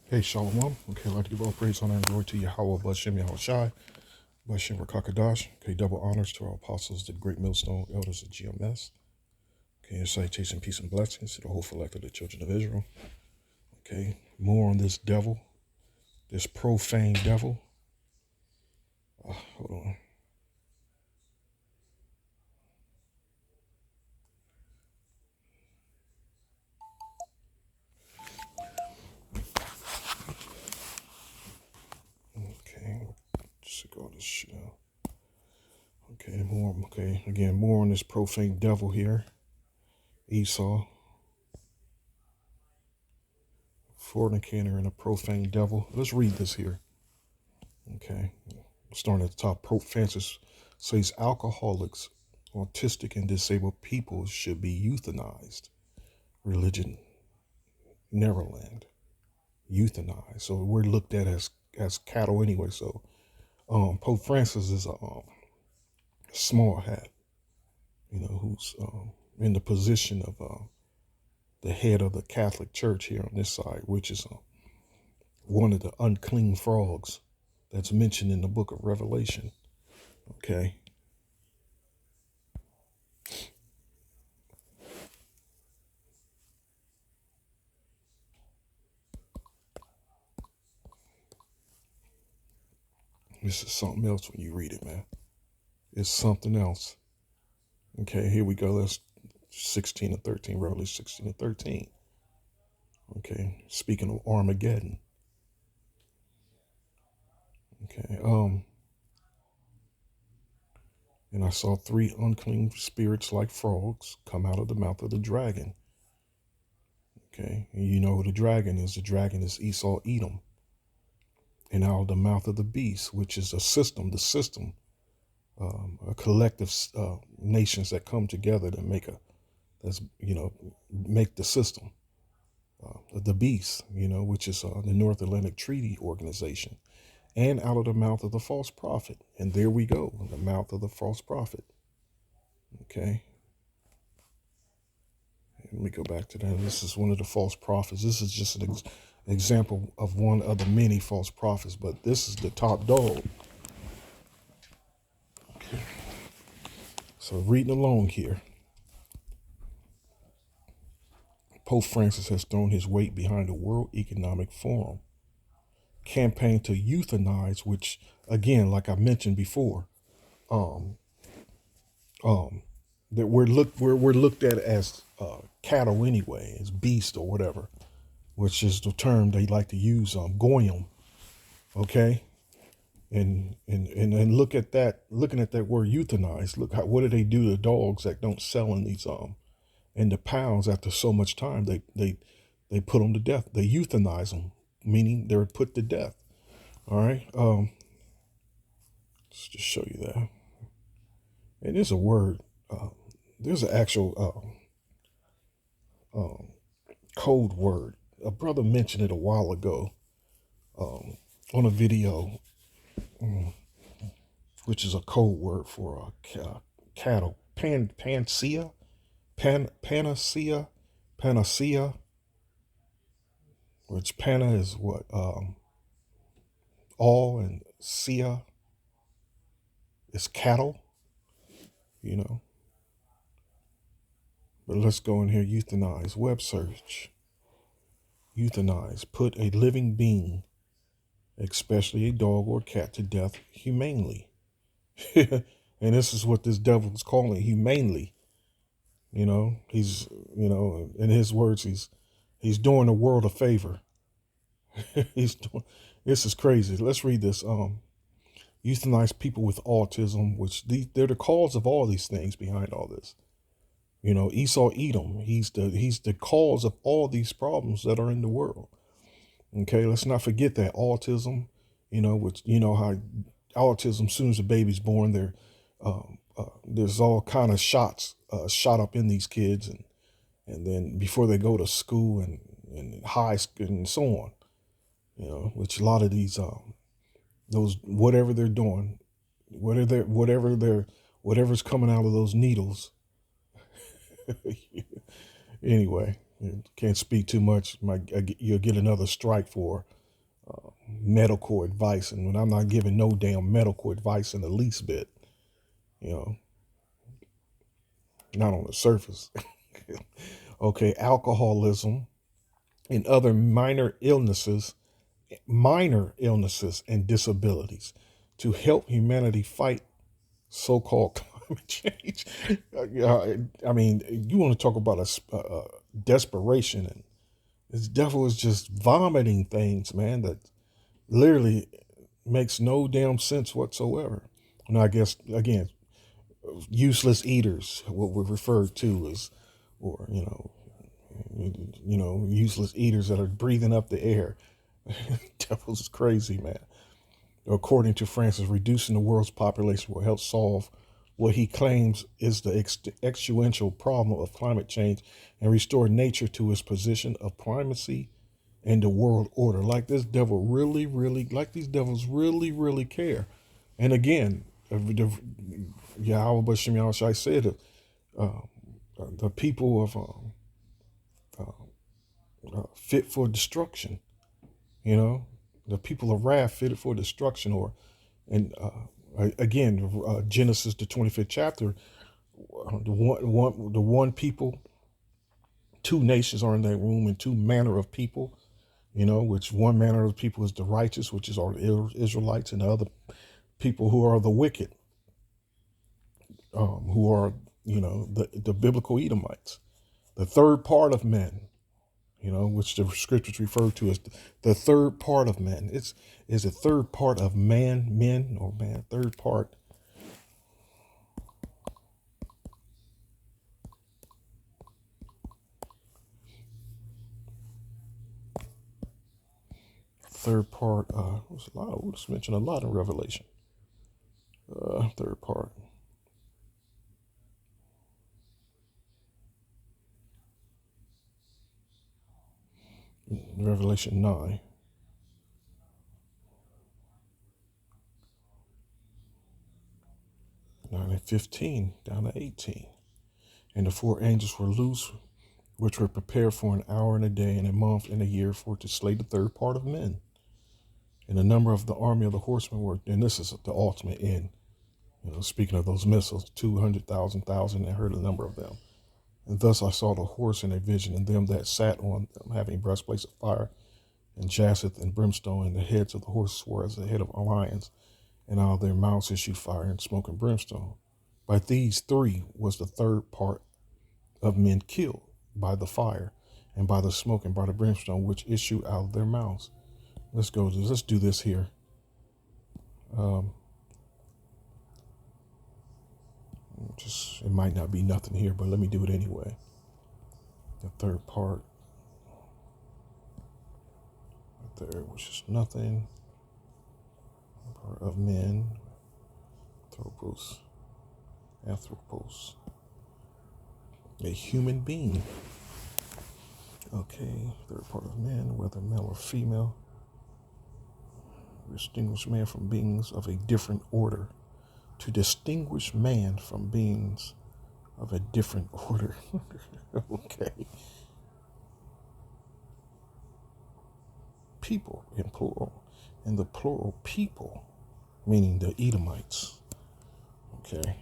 Hey, Shalom. Okay, I'd like to give all praise, honor, and glory to Yahweh, Bashem Yahushai, Bashem Rakakadash. Okay, double honors to our apostles, the great millstone elders of GMS. Okay, salutation, peace, and blessings to the whole elect of the children of Israel. Okay, more on this devil, this profane devil. Hold on. Okay, just go this shit out. Okay, more. Okay, again, more on this profane devil here. Esau, fornicator, and a profane devil. Let's read this here. Okay, starting at the top. Pope Francis says alcoholics, autistic, and disabled people should be euthanized. Religion, Neverland, euthanized. So we're looked at as cattle anyway. So Pope Francis is a small hat, who's in the position of the head of the Catholic Church here on this side, which is one of the unclean frogs that's mentioned in the book of Revelation. Okay. This is something else when you read it, man. It's something else. Okay, here we go. That's 16 and 13, Revelation 16 and 13. Okay, speaking of Armageddon. Okay, and I saw three unclean spirits like frogs come out of the mouth of the dragon. Okay, and you know who the dragon is. The dragon is Esau Edom. And out of the mouth of the beast, which is a system, a collective nations that come together to make the system. The beast, which is the North Atlantic Treaty Organization, and out of the mouth of the false prophet. And there we go, in the mouth of the false prophet. Okay. Let me go back to that. This is one of the false prophets. This is just an example of one of the many false prophets, but this is the top dog. Okay. So reading along here. Pope Francis has thrown his weight behind the World Economic Forum campaign to euthanize, which again, like I mentioned before, that we're looked at as cattle anyway, as beast or whatever, which is the term they like to use, goyim. Okay, and look at that, looking at that word euthanize. Look what do they do to dogs that don't sell in these in the pounds after so much time? They put them to death. They euthanize them, meaning they're put to death. All right. Let's just show you that. And there's a word. There's an actual code word. A brother mentioned it a while ago on a video, which is a code word for cattle. Panacea, panacea. Which pana is what all, and sia is cattle. But let's go in here. Euthanize. Web search. Euthanize. Put a living being, especially a dog or cat, to death humanely. And this is what this devil is calling humanely. He's, in his words, he's doing the world a favor. This is crazy. Let's read this. Euthanize people with autism, which they're the cause of all these things behind all this. Esau Edom, he's the cause of all these problems that are in the world. Okay, let's not forget that autism, which how autism, as soon as the baby's born, there's all kind of shots shot up in these kids, and then before they go to school and high school and so on, which a lot of these those, whatever they're doing, whatever's coming out of those needles. Anyway, can't speak too much. You'll get another strike for medical advice, and when I'm not giving no damn medical advice in the least bit, you know, not on the surface. Okay, alcoholism and other minor illnesses and disabilities to help humanity fight so-called climate change. I mean, you want to talk about a desperation, and this devil is just vomiting things, man, that literally makes no damn sense whatsoever. And I guess again, useless eaters, what we're referred to as, or useless eaters that are breathing up the air. Devil's crazy, man. According to Francis, reducing the world's population will help solve what he claims is the existential problem of climate change and restore nature to its position of primacy in the world order. Like this devil really, really, like these devils really, really care. And again, Yahweh Bashim Yahushai said, the people of fit for destruction, the people of wrath fitted for destruction, and again, Genesis the 25th chapter, the one people, two nations are in that room, and two manner of people, which one manner of people is the righteous, which is all the Israelites, and the other people who are the wicked, who are, the biblical Edomites, the third part of men, which the scriptures refer to as the third part of men. Is a third part of men, or man, third part. Third part, there's a lot, let's mention a lot in Revelation. Third part. Revelation 9. And 15 down to 18. And the four angels were loose, which were prepared for an hour and a day and a month and a year for to slay the third part of men. And the number of the army of the horsemen were, and this is the ultimate end. Speaking of those missiles, 200,000, I heard the number of them. And thus I saw the horse in a vision, and them that sat on them, having breastplates of fire, and jacinth and brimstone, and the heads of the horses were as the head of lions, and out of their mouths issued fire and smoke and brimstone. By these three was the third part of men killed, by the fire, and by the smoke, and by the brimstone, which issue out of their mouths. Let's do this here. It might not be nothing here, but let me do it anyway. The third part, right there, which is nothing. Part of men, anthropos, a human being. Okay, third part of man, whether male or female, distinguish man from beings of a different order. To distinguish man from beings of a different order. Okay. People in plural. And the plural people, meaning the Edomites. Okay.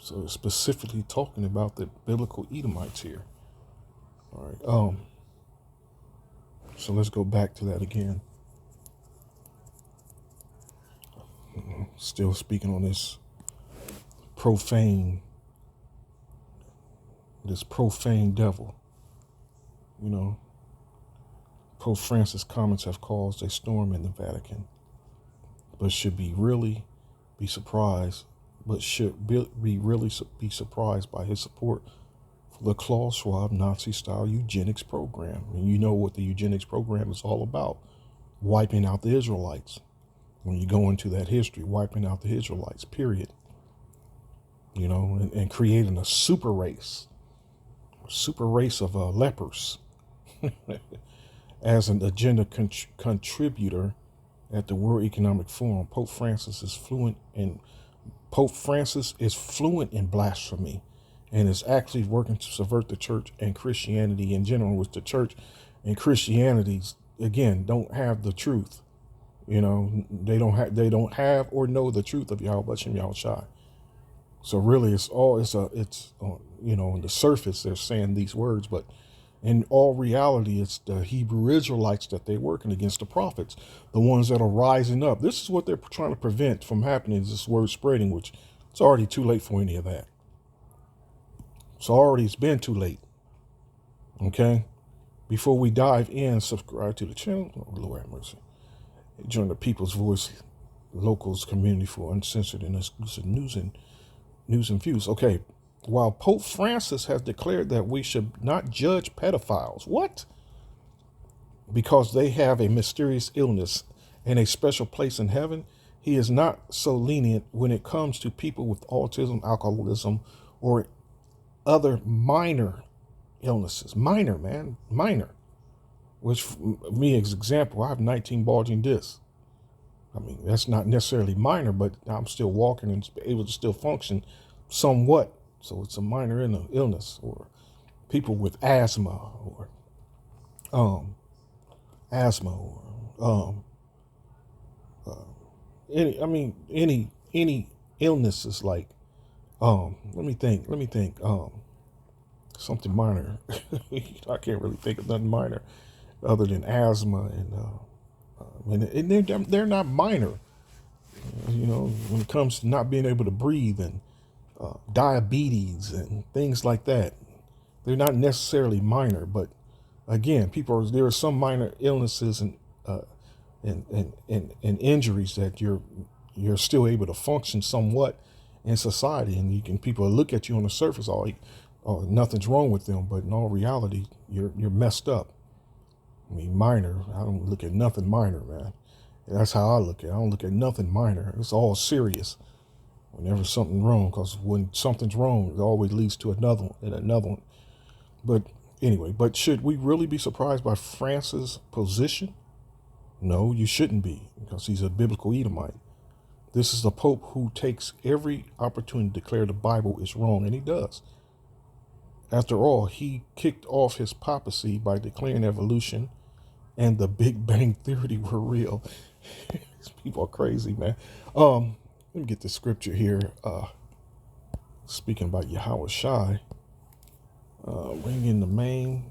So it's specifically talking about the biblical Edomites here. All right. So let's go back to that again. Still speaking on this profane devil. Pope Francis' comments have caused a storm in the Vatican, but should really be surprised by his support for the Klaus Schwab Nazi-style eugenics program. And you know what the eugenics program is all about: wiping out the Israelites. When you go into that history, wiping out the Israelites, period. And creating a super race of lepers as an agenda contributor at the World Economic Forum. Pope Francis is fluent in blasphemy and is actually working to subvert the church and Christianity in general, which the church and Christianity, again, don't have the truth. They don't have or know the truth of Yahweh Shem Yahweh Shai. So really, on the surface they're saying these words, but in all reality, it's the Hebrew Israelites that they're working against, the prophets, the ones that are rising up. This is what they're trying to prevent from happening, is this word spreading, which it's already too late for any of that. It's been too late. Okay? Before we dive in, subscribe to the channel. Oh, Lord have mercy. Join the People's Voice Locals community for uncensored and exclusive news and views. Okay. While Pope Francis has declared that we should not judge pedophiles. What? Because they have a mysterious illness and a special place in heaven, he is not so lenient when it comes to people with autism, alcoholism, or other minor illnesses. Minor, man. Minor. Which, me as example, I have 19 bulging discs. I mean, that's not necessarily minor, but I'm still walking and able to still function somewhat. So it's a minor illness. Or people with asthma, or any illnesses like let me think something minor. I can't really think of nothing minor other than asthma and they're not minor. When it comes to not being able to breathe and diabetes and things like that, they're not necessarily minor. But again, there are some minor illnesses and injuries that you're still able to function somewhat in society, and people look at you on the surface, nothing's wrong with them, but in all reality, you're messed up. I mean, minor. I don't look at nothing minor, man. That's how I look at it. I don't look at nothing minor. It's all serious. Whenever something's wrong, because when something's wrong, it always leads to another one and another one. But anyway, should we really be surprised by Francis' position? No, you shouldn't be, because he's a biblical Edomite. This is the Pope who takes every opportunity to declare the Bible is wrong, and he does. After all, he kicked off his papacy by declaring evolution and the Big Bang Theory were real. These people are crazy, man. Let me get the scripture here. Speaking about Yahweh Shai, bring in the main.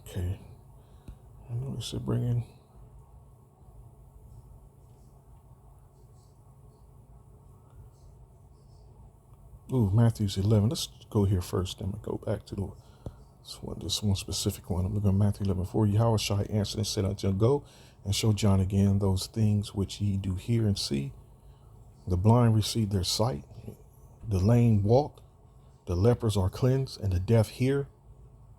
Okay. I notice it bringing. Ooh, Matthew's 11. Let's go here first. Then we'll go back to this one specific one. I'm looking at Matthew 11:4. Yahweh Shai answered and said unto him, Go and show John again those things which ye do hear and see. The blind receive their sight, the lame walk, the lepers are cleansed, and the deaf hear.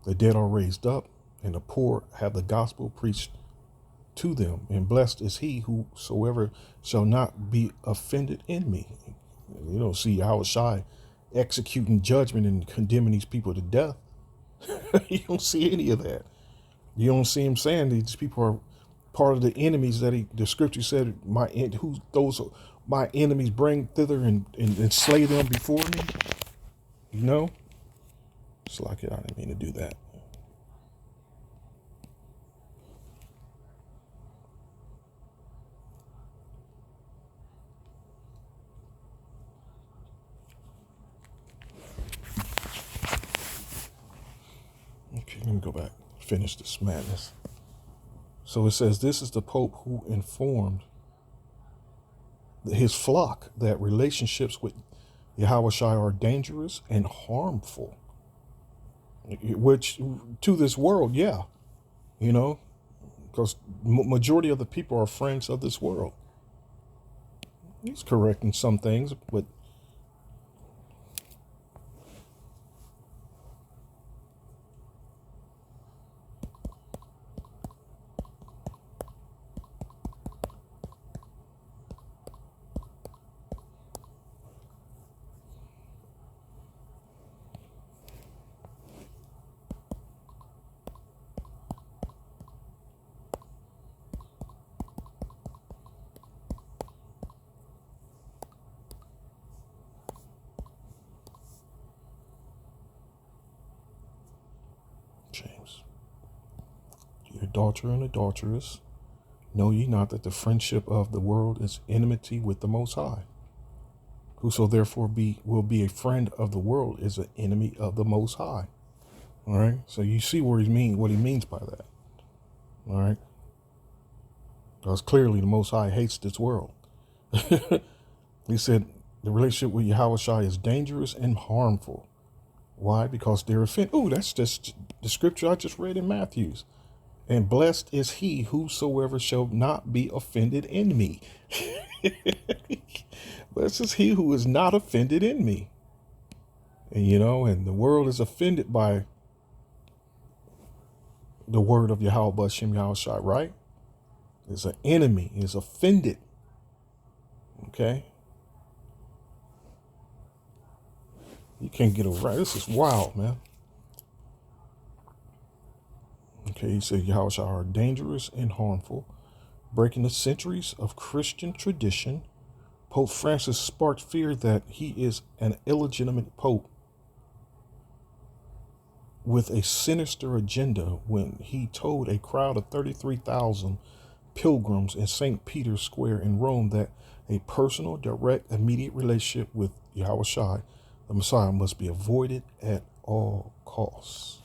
The dead are raised up, and the poor have the gospel preached to them. And blessed is he whosoever shall not be offended in me. You don't see Yahweh Shai executing judgment and condemning these people to death. You don't see any of that. You don't see him saying these people are part of the enemies that the scripture said, my enemies bring thither and slay them before me. It's like I didn't mean to do that. Okay, let me go back. Finish this madness. So it says, this is the Pope who informed his flock that relationships with Yahweh Shai are dangerous and harmful, which to this world, yeah, because majority of the people are friends of this world. He's correct in some things, but James. Ye adulterer and adulteress, know ye not that the friendship of the world is enmity with the Most High? Whoso therefore will be a friend of the world is an enemy of the Most High. All right. So you see what he means by that. All right. Because clearly the Most High hates this world. He said the relationship with Yahushua is dangerous and harmful. Why? Because they're offended. Oh, that's just the scripture I just read in Matthews. And blessed is he whosoever shall not be offended in me. Blessed is he who is not offended in me. And and the world is offended by the word of Yahweh Bashem Yahushua, right? Is an enemy, is offended. Okay? You can't get around. This is wild, man. Okay, he said Yahushua are dangerous and harmful, breaking the centuries of Christian tradition. Pope Francis sparked fear that he is an illegitimate pope with a sinister agenda when he told a crowd of 33,000 pilgrims in St. Peter's Square in Rome that a personal, direct, immediate relationship with Yahushua, the Messiah, must be avoided at all costs.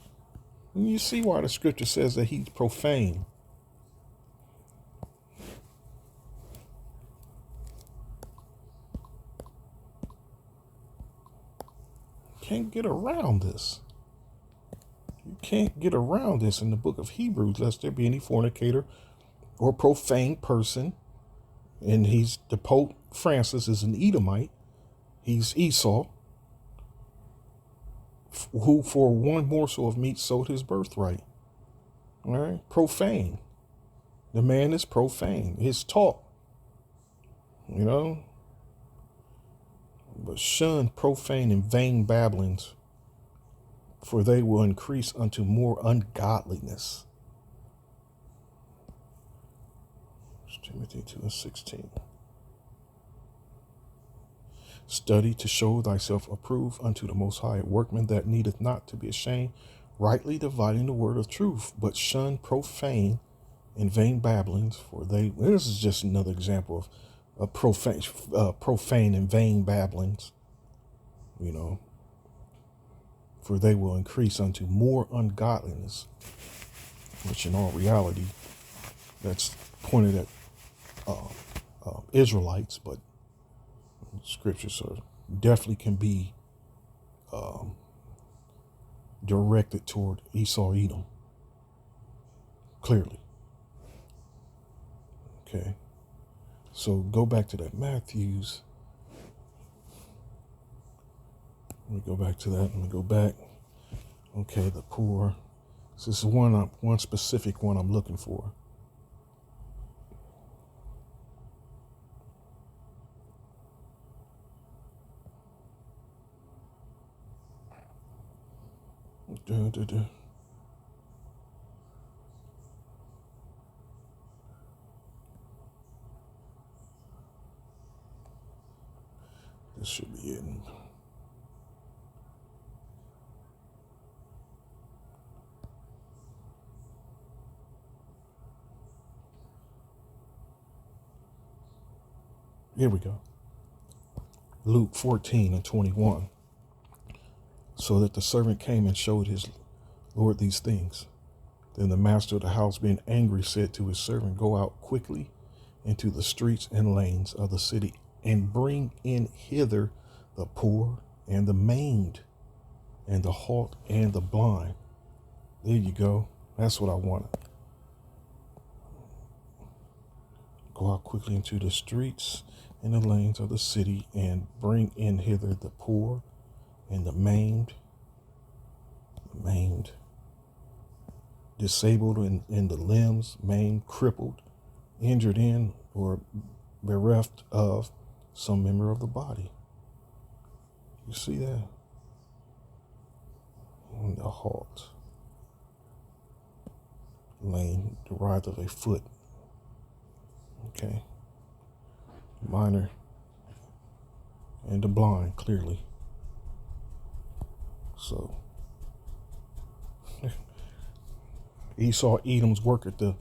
And you see why the scripture says that he's profane. Can't get around this. You can't get around this in the book of Hebrews, lest there be any fornicator or profane person. And the Pope Francis is an Edomite. He's Esau, who for one morsel of meat sold his birthright. All right, profane. The man is profane. His talk, but shun profane and vain babblings, for they will increase unto more ungodliness. Timothy 2:16. Study to show thyself approved unto the Most High, a workman that needeth not to be ashamed, rightly dividing the word of truth, but shun profane and vain babblings, for this is just another example of profane and vain babblings, for they will increase unto more ungodliness, which in all reality, that's pointed at Israelites, but scriptures definitely can be directed toward Esau, Edom, clearly. Okay, so go back to that Matthews. Let me go back to that. Let me go back. Okay, the poor. So this is one specific one I'm looking for. This should be it. Here we go. Luke 14:21. So that the servant came and showed his Lord these things. Then the master of the house, being angry, said to his servant, go out quickly into the streets and lanes of the city and bring in hither the poor and the maimed and the halt and the blind. There you go. That's what I wanted. Go out quickly into the streets and the lanes of the city and bring in hither the poor and the maimed, disabled in the limbs, maimed, crippled, injured in or bereft of some member of the body. You see that? And the halt, lame, derived of a foot. Okay. Minor and the blind, clearly. So Esau Edom's worker to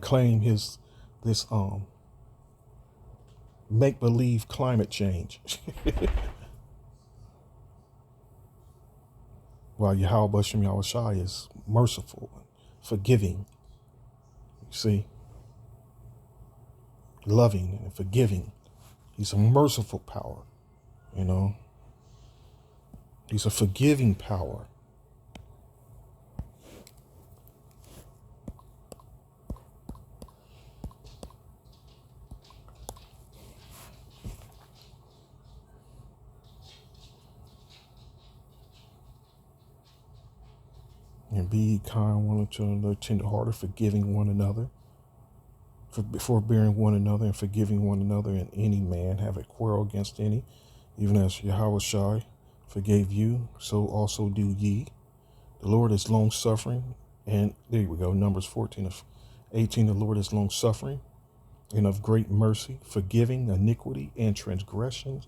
claim this make believe climate change, while Yahweh Bashem Yahushai is merciful, forgiving. You see, loving and forgiving. He's a merciful power. You know, he's a forgiving power. And be ye kind one to another, tenderhearted, forgiving one another, forbearing one another, and forgiving one another. And any man have a quarrel against any, even as Yahweh Shai forgave you, so also do ye. The Lord is long suffering, and there we go. Numbers 14:18. The Lord is long suffering and of great mercy, forgiving iniquity and transgressions,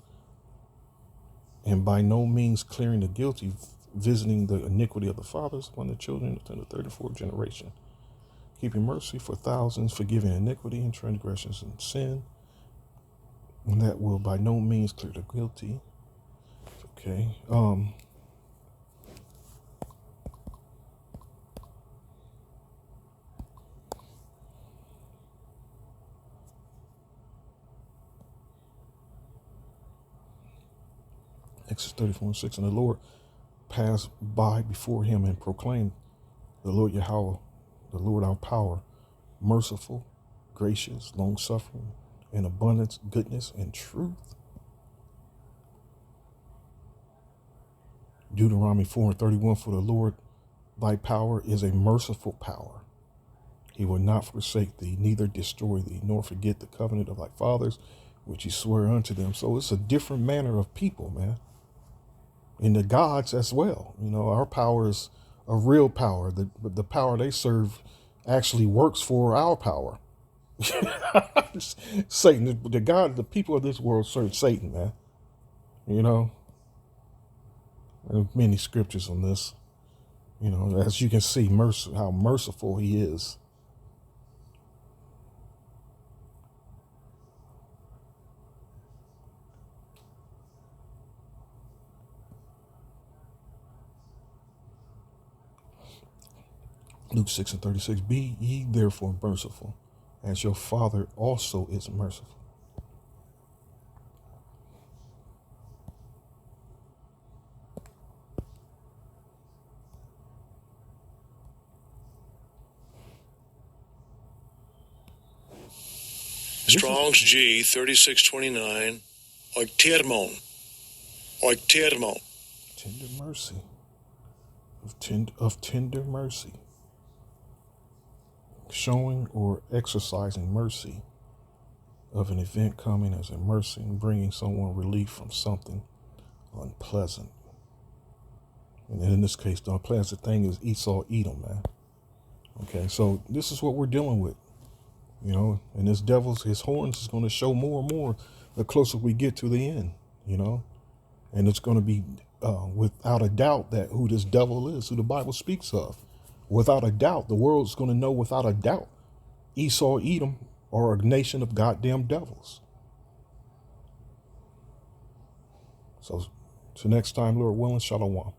and by no means clearing the guilty, visiting the iniquity of the fathers upon the children to the 34th generation, keeping mercy for thousands, forgiving iniquity and transgressions and sin, and that will by no means clear the guilty. Okay. Exodus 34:6. And the Lord passed by before him and proclaimed, the Lord Yahweh, the Lord our power, merciful, gracious, long suffering, in abundance, goodness, and truth. Deuteronomy 4:31. For the Lord thy power is a merciful power. He will not forsake thee, neither destroy thee, nor forget the covenant of thy fathers, which he swore unto them. So it's a different manner of people, man. And the gods as well. You know, our power is a real power. The power they serve actually works for our power. Satan, the people of this world serve Satan, man. You know, there's many scriptures on this. You know, as you can see, how merciful he is. Luke 6:36. Be ye therefore merciful, as your Father also is merciful. Strong's G 3629. Oiktermon. Tender mercy. Of tender mercy. Showing or exercising mercy of an event coming as a mercy and bringing someone relief from something unpleasant. And in this case, the unpleasant thing is Esau Edom, man. Okay, so this is what we're dealing with. You know, and this devil's, his horns is going to show more and more the closer we get to the end, you know. And it's going to be without a doubt that who this devil is, who the Bible speaks of. Without a doubt, the world's going to know without a doubt Esau, Edom are a nation of goddamn devils. So, till next time, Lord willing, shalom.